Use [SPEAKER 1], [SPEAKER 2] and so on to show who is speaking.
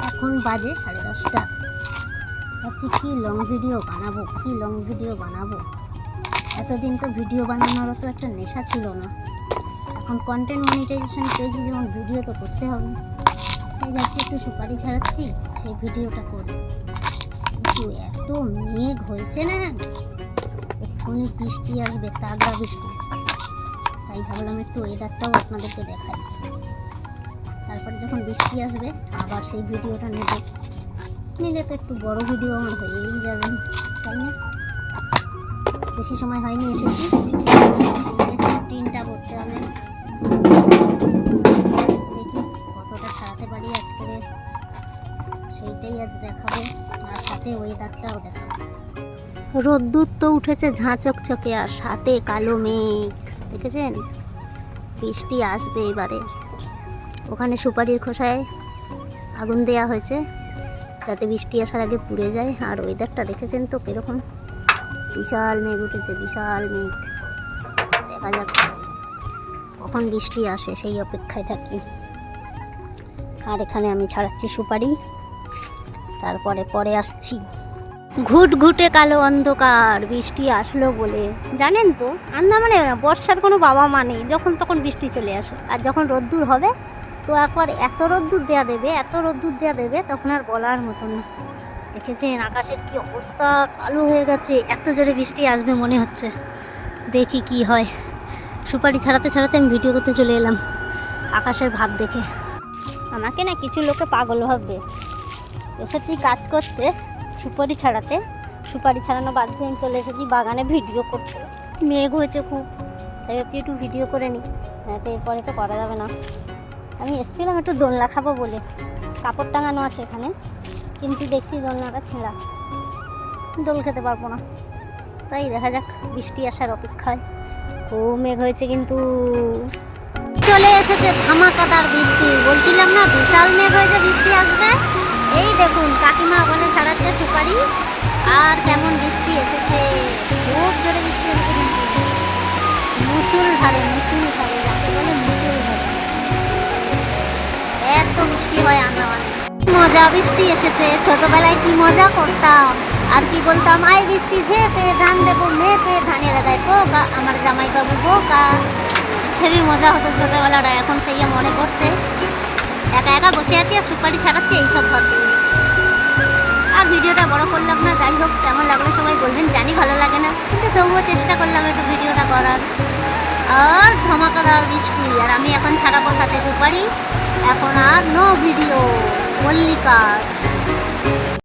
[SPEAKER 1] এখন বাজে 10:30। ভাবছি কি লং ভিডিও বানাবো। এতদিন তো ভিডিও বানানোরও তো একটা নেশা ছিল না। এখন কন্টেন্ট মনিটাইজেশন পেয়েছি যেমন ভিডিও তো করতে হবে। তাই ভাবছি একটু সুপারি ছাড়াচ্ছি, সেই ভিডিওটা করি। কিন্তু এত মেঘ হয়েছে না, এক্ষুনি বৃষ্টি আসবে, তাগড়া বৃষ্টি। তাই ভাবলাম একটু ওয়েদারটাও আপনাদেরকে দেখাই। তারপরে যখন বৃষ্টি আসবে আবার সেই ভিডিওটা নিলে তো একটু বড় ভিডিও আমার হয়েই যাবে, তাই না? বেশি সময় হয়নি এসেছি, টিনটা করতে হবে। দেখি কতটা ছাড়াতে পারি আজকে, সেইটাই আজ দেখাবো, আর সাথে ওয়েদারটাও দেখাবো। রোদ্দুর তো উঠেছে ঝাঁ চকচকে, আর সাথে কালো মেঘ, দেখেছেন? বৃষ্টি আসবে এবারে। ওখানে সুপারির খোসায় আগুন দেয়া হয়েছে যাতে বৃষ্টি আসার আগে পুড়ে যায়। আর ওয়েদারটা দেখেছেন তো কীরকম, বিশাল মেঘ উঠেছে, বিশাল মেঘ। দেখা যাক কখন বৃষ্টি আসে, সেই অপেক্ষায় থাকি। আর এখানে আমি ছাড়াচ্ছি সুপারি, তারপরে পরে আসছি। ঘুটঘুটে কালো অন্ধকার, বৃষ্টি আসলো বলে। জানেন তো আন্দামানে বর্ষার কোনো বাবা মা নেই, যখন তখন বৃষ্টি চলে আসে। আর যখন রোদ্দুর হবে তো একবার এত রোদ্দুর দেওয়া দেবে তখন আর বলার মতন না। দেখেছেন আকাশের কি অবস্থা, কালো হয়ে গেছে। এত জোরে বৃষ্টি আসবে মনে হচ্ছে, দেখি কি হয়। সুপারি ছাড়াতে আমি ভিডিও করতে চলে এলাম আকাশের ভাব দেখে। আমাকে না কিছু লোকে পাগল ভাববে, এসেছি কাজ করতে, সুপারি ছাড়ানো বাদ দিয়ে আমি চলে এসেছি বাগানে ভিডিও করতে। মেঘ হয়েছে খুব, তাই হচ্ছে একটু ভিডিও করে নিই, তো এরপরে তো করা যাবে না। আমি এসেছিলাম একটু দোলনা খাবো বলে, কাপড় টাঙানো আছে এখানে, কিন্তু দেখছি দোলনাটা ছেঁড়া, দোল খেতে পারবো না। তাই দেখা যাক, বৃষ্টি আসার অপেক্ষায়। খুব মেঘ হয়েছে কিন্তু চলে এসেছে ধামাকাদার বৃষ্টি। বলছিলাম না বিশাল মেঘ হয়েছে, বৃষ্টি আসবে। এই দেখুন কাকিমা ওখানে ছাড়াচ্ছে সুপারি, আর কেমন বৃষ্টি এসেছে, খুব জোরে বৃষ্টি এসেছে কিন্তু মুষলধারে, যাকে বলে মুষলধারে। এত বৃষ্টি হয় আন্দামানে, মজা বৃষ্টি এসেছে। ছোটবেলায় কি মজা করতাম, আর কি বলতাম, আই বৃষ্টি ঝেপে ধান দেবো মেপে, ধানের আগায় পোকা, আমার জামাই বাবু বোকা। হেবি মজা হতো ছোটবেলাটা, এখন সেই মনে পড়ছে। একা বসে আছি আর সুপারি ছাড়াচ্ছি, এইসব ভাবছি। আর ভিডিওটা বড় করলাম না, যাই হোক কেমন লাগলো সবাই বলবেন, জানি ভালো লাগে না, কিন্তু তবুও চেষ্টা করলাম একটু ভিডিওটা করার। আর ধামাকাদার বৃষ্টি, আর আমি এখন ছাড়াবো সাথে সুপারি। এখন আর নো ভিডিও, মল্লিকা।